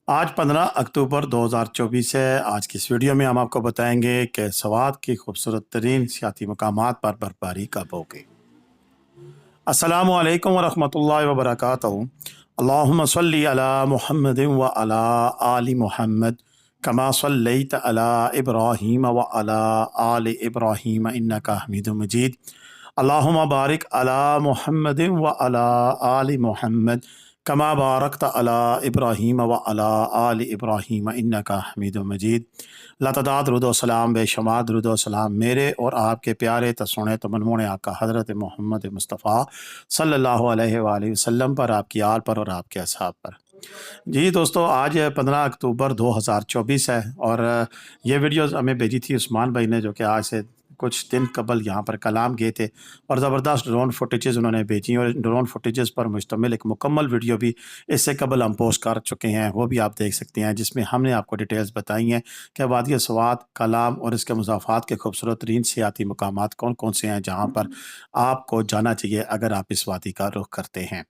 आज 15 अक्टूबर 2024 है। आज की इस वीडियो में हम आपको बताएंगे कि स्वात की खूबसूरत तरीन सियाती मकामात पर बर्फबारी कब होगी। अस्सलामु अलैकुम वरहमतुल्लाहि वबरकातुहू। अल्लाहुम्मा सल्ली अला मुहम्मदिन व अला आलि मुहम्मद कमा सल्लैत अला इब्राहीम व अला आलि इब्राहीम इन्नका हमीदुम मजीद। अल्लाहुम्मा बारिक अला मुहम्मदिन व अला आलि मुहम्मद कमा बारकत अला इब्राहीम व अला आलि इब्राहीम इन्नका हमीदुम मजीद। लातदाद दुरूद सलाम बेशुमार दुरूद सलाम मेरे और आपके प्यारे तस्सुने तो मनमोने आका हज़रत मोहम्मद मुस्तफ़ा सल्लल्लाहु अलैहि वसल्लम पर, आपकी आल पर और आपके असहाब पर। जी दोस्तों, आज 15 अक्टूबर 2024 है और ये वीडियोज़ हमें भेजी थी उस्मान भाई ने, जो कि आज से कुछ दिन कबल यहाँ पर कलाम गए थे और ज़बरदस्त ड्रोन फुटेजेस उन्होंने भेजी और ड्रोन फुटेजेस पर मुश्तमिल एक मुकम्मल वीडियो भी इससे कबल हम पोस्ट कर चुके हैं, वो भी आप देख सकते हैं, जिसमें हमने आपको डिटेल्स बताई हैं कि वादी स्वात, कलाम और इसके मुज़ाफ़ात के खूबसूरत तरीन सियाती मकामात कौन कौन से हैं जहाँ पर आपको जाना चाहिए अगर आप इस वादी का रुख करते हैं।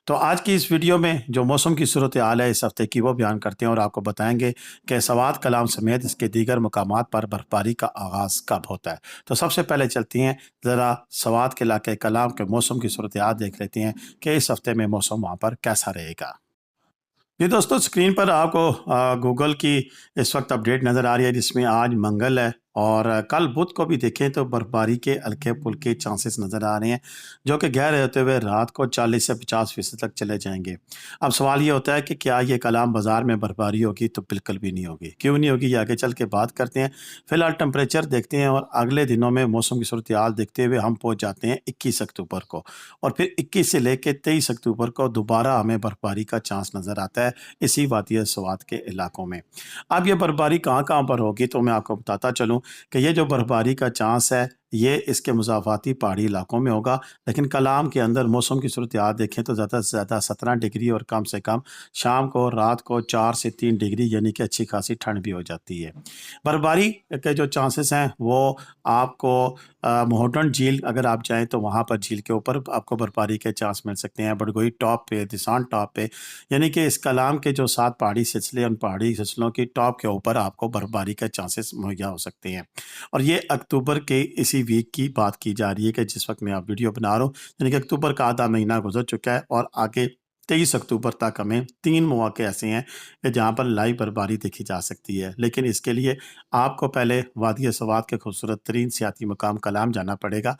तो आज की इस वीडियो में जो मौसम की सूरत हाल है इस हफ्ते की, वो बयान करते हैं और आपको बताएंगे कि स्वात, कलाम समेत इसके दीगर मकामात पर बर्फबारी का आगाज़ कब होता है। तो सबसे पहले चलती हैं ज़रा स्वात के इलाके कलाम के मौसम की सूरत हाल देख लेते हैं कि इस हफ्ते में मौसम वहाँ पर कैसा रहेगा। ये दोस्तों, स्क्रीन पर आपको गूगल की इस वक्त अपडेट नज़र आ रही है, जिसमें आज मंगल है और कल बुध को भी देखें तो बर्फबारी के हल्के फुल्के चांसेस नज़र आ रहे हैं, जो कि गहरे होते हुए रात को 40 से 50% तक चले जाएंगे। अब सवाल ये होता है कि क्या ये कलाम बाज़ार में बर्फबारी होगी? तो बिल्कुल भी नहीं होगी। क्यों नहीं होगी, ये आगे चल के बात करते हैं। फ़िलहाल टेम्परेचर देखते हैं और अगले दिनों में मौसम की सूरत हाल देखते हुए हम पहुँच जाते हैं 21 अक्टूबर को, और फिर 21 से लेकर 23 अक्टूबर को दोबारा हमें बर्फबारी का चांस नज़र आता है इसी वादी स्वात के इलाकों में। अब ये बर्फबारी कहाँ कहाँ पर होगी, तो मैं आपको बताता चलूँ कि ये जो बर्फबारी का चांस है ये इसके मुज़ाफ़ाती पहाड़ी इलाकों में होगा, लेकिन कलाम के अंदर मौसम की सूरत हाल देखें तो ज़्यादा से ज़्यादा 17 डिग्री और कम से कम शाम को रात को 4 से 3 डिग्री, यानी कि अच्छी खासी ठंड भी हो जाती है। बर्फबारी के जो चांसेस हैं वो आपको मोहडन झील अगर आप जाएँ तो वहाँ पर झील के ऊपर आपको बर्फबारी के चांस मिल सकते हैं, बड़गोई टॉप पे, दिसान टॉप पे, यानी कि इस कलाम के जो 7 पहाड़ी सिलसिले, उन पहाड़ी सिलसिलों की टॉप के ऊपर आपको बर्फबारी के चांसेस मुहैया हो सकते हैं। और ये अक्टूबर के इसी वीक की बात की जा रही है कि जिस वक्त मैं आप वीडियो बना रहा हूँ, यानी कि अक्टूबर का आधा महीना गुजर चुका है और आगे 23 अक्टूबर तक हमें 3 मौके ऐसे हैं कि जहाँ पर लाइव बर्फबारी देखी जा सकती है। लेकिन इसके लिए आपको पहले वादी स्वात के खूबसूरत तरीन सियाती मकाम कलाम जाना पड़ेगा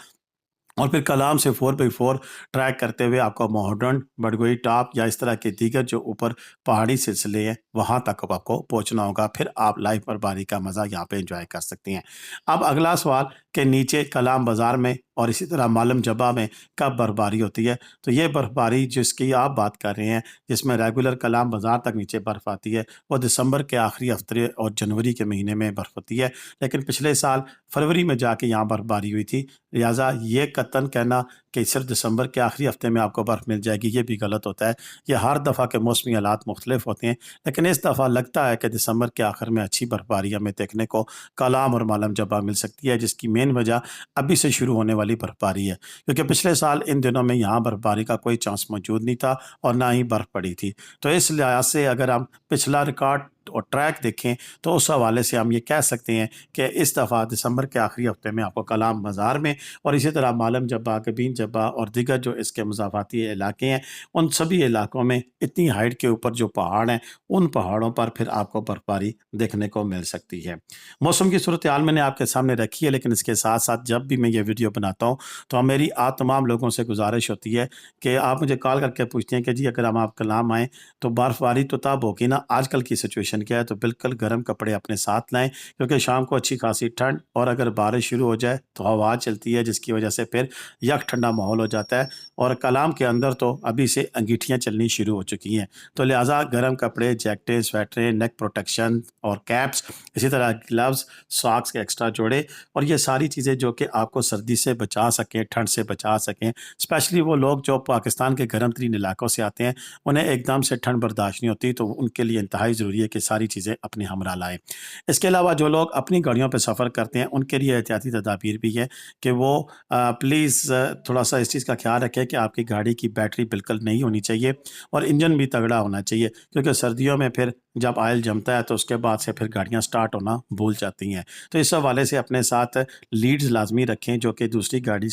और फिर कलाम से 4x4 ट्रैक करते हुए आपको मोहडन, बड़गोई टॉप या इस तरह के दीगर जो ऊपर पहाड़ी सिलसिले हैं वहाँ तक आपको पहुँचना होगा। फिर आप लाइव बर्फबारी का मज़ा यहाँ पे एंजॉय कर सकते हैं। अब अगला सवाल कि नीचे कलाम बाज़ार में और इसी तरह मालम जबा में कब बर्फबारी होती है? तो ये बर्फबारी जिसकी आप बात कर रहे हैं, जिसमें रेगुलर कलाम बाज़ार तक नीचे बर्फ़ आती है, वो दिसंबर के आखिरी हफ्ते और जनवरी के महीने में बर्फ़ होती है। लेकिन पिछले साल फरवरी में जाके यहाँ बर्फबारी हुई थी, लिहाजा ये कतन कहना कि सिर्फ दिसंबर के आखिरी हफ्ते में आपको बर्फ़ मिल जाएगी, ये भी गलत होता है। ये हर दफ़ा के मौसमी हालात मुख्तलिफ होते हैं, लेकिन इस दफ़ा लगता है कि दिसंबर के आखिर में अच्छी बर्फबारी हमें देखने को कलाम और मालम जबा मिल सकती है, जिसकी मेन वजह अभी से शुरू होने वाली बर्फबारी है, क्योंकि पिछले साल इन दिनों में यहाँ बर्फबारी का कोई चांस मौजूद नहीं था और ना ही बर्फ़ पड़ी थी। तो इस लिहाज से अगर हम पिछला रिकॉर्ड और ट्रैक देखें तो उस हवाले से हम ये कह सकते हैं कि इस दफ़ा दिसंबर के आखिरी हफ्ते में आपको कलाम बाज़ार में और इसी तरह मालम जब्बा, कबीन जब्बा और दीगर जो इसके मुज़ाफ़ाती इलाके हैं, उन सभी इलाकों में इतनी हाइट के ऊपर जो पहाड़ हैं, उन पहाड़ों पर फिर आपको बर्फबारी देखने को मिल सकती है। मौसम की सूरत हाल मैंने आपके सामने रखी है, लेकिन इसके साथ साथ जब भी मैं ये वीडियो बनाता हूँ तो मेरी आप तमाम लोगों से गुजारिश होती है कि आप मुझे कॉल करके पूछते हैं कि जी अगर हम आप कलाम आएँ तो बर्फबारी तो तब होगी ना, आजकल की सिचुएशन क्या है? तो बिल्कुल गर्म कपड़े अपने साथ लाएं, क्योंकि शाम को अच्छी खासी ठंड और अगर बारिश शुरू हो जाए तो हवा चलती है, जिसकी वजह से फिर यक ठंडा माहौल हो जाता है और कलाम के अंदर तो अभी से अंगीठियाँ चलनी शुरू हो चुकी हैं। तो लिहाजा गर्म कपड़े, जैकेटें, स्वेटरें, नेक प्रोटेक्शन और कैप्स, इसी तरह ग्लव्स, सॉक्स के एक्स्ट्रा जोड़े और ये सारी चीज़ें जो कि आपको सर्दी से बचा सकें, ठंड से बचा सकें। स्पेशली वो लोग जो पाकिस्तान के गर्म तरीन इलाकों से आते हैं, उन्हें एकदम से ठंड बर्दाश्त नहीं होती, तो उनके लिए इंतहाई ज़रूरी है कि सारी चीज़ें अपने हमरा लाएँ। इसके अलावा जो लोग अपनी गाड़ियों पे सफ़र करते हैं, उनके लिए एहतियाती तदाबीर भी है कि वो प्लीज़ थोड़ा-सा इस चीज़ का ख़्याल रखें कि आपकी गाड़ी की बैटरी बिल्कुल नई होनी चाहिए और इंजन भी तगड़ा होना चाहिए, क्योंकि सर्दियों में फिर جب آئل جمتا ہے تو اس کے بعد سے پھر گاڑیاں سٹارٹ ہونا بھول جاتی ہیں. تو اس حوالے سے اپنے ساتھ لیڈز لازمی رکھیں جو کہ دوسری گاڑی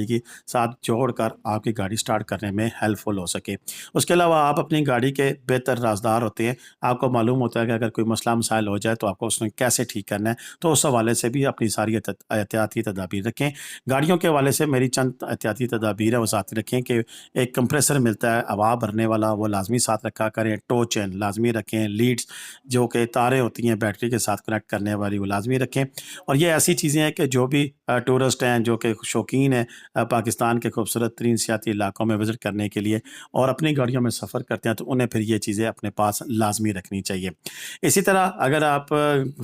کی ساتھ جوڑ کر آپ کی گاڑی سٹارٹ کرنے میں ہیلپ فل ہو سکے. اس کے علاوہ آپ اپنی گاڑی کے بہتر رازدار ہوتے ہیں، آپ کو معلوم ہوتا ہے کہ اگر کوئی مسئلہ مسائل ہو جائے تو آپ کو اس میں کیسے ٹھیک کرنا ہے. تو اس حوالے سے بھی اپنی ساری احتیاطی تدابیر رکھیں. گاڑیوں کے حوالے سے میری چند احتیاطی تدابیر ہے وہ ساتھ رکھیں کہ ایک کمپریسر ملتا ہے ہوا بھرنے والا، وہ لازمی ساتھ رکھا کریں. ٹو چین لازمی رکھیں. لیڈز جو کہ تاریں ہوتی ہیں بیٹری کے ساتھ کنیکٹ کرنے والی وہ لازمی رکھیں. اور یہ ایسی چیزیں ہیں کہ جو بھی ٹورسٹ ہیں جو کہ شوقین ہیں پاکستان کے خوبصورت ترین سیاحتی علاقوں میں وزٹ کرنے کے لیے اور اپنی گاڑیوں میں سفر کرتے ہیں تو انہیں پھر یہ چیزیں اپنے پاس لازمی رکھنی چاہیے. اسی طرح اگر آپ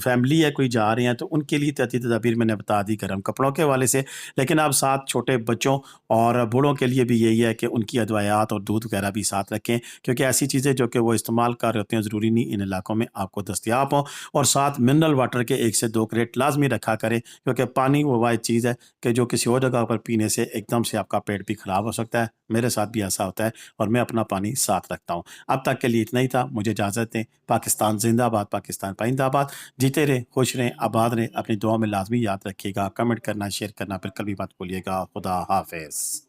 فیملی ہے کوئی جا رہے ہیں تو ان کے لیے احتیاطی تدابیر میں نے بتا دی گرم کپڑوں کے حوالے سے، لیکن آپ ساتھ چھوٹے بچوں اور بوڑھوں کے لیے بھی یہی ہے کہ ان کی ادویات اور دودھ وغیرہ بھی ساتھ رکھیں، کیونکہ ایسی چیزیں جو کہ وہ استعمال کر رہے ہوتے ہیں ضروری نہیں ان علاقوں میں آپ کو دستیاب ہوں. اور ساتھ منرل واٹر کے 1 سے 2 کریٹ لازمی رکھا کریں، کیونکہ پانی وہ واحد چیز ہے کہ جو کسی اور جگہ پر پینے سے ایک دم سے آپ کا پیٹ بھی خراب ہو سکتا ہے. میرے ساتھ بھی ایسا ہوتا ہے اور میں اپنا پانی ساتھ رکھتا ہوں. اب تک کے لیے اتنا ہی تھا. مجھے اجازت دیں. پاکستان زندہ باد، پاکستان پائندہ آباد. جیتے رہیں، خوش رہیں، آباد رہیں. اپنی دعا میں لازمی یاد رکھیے گا. کمنٹ کرنا، شیئر کرنا بالکل بھی مت بھولیے گا. خدا حافظ.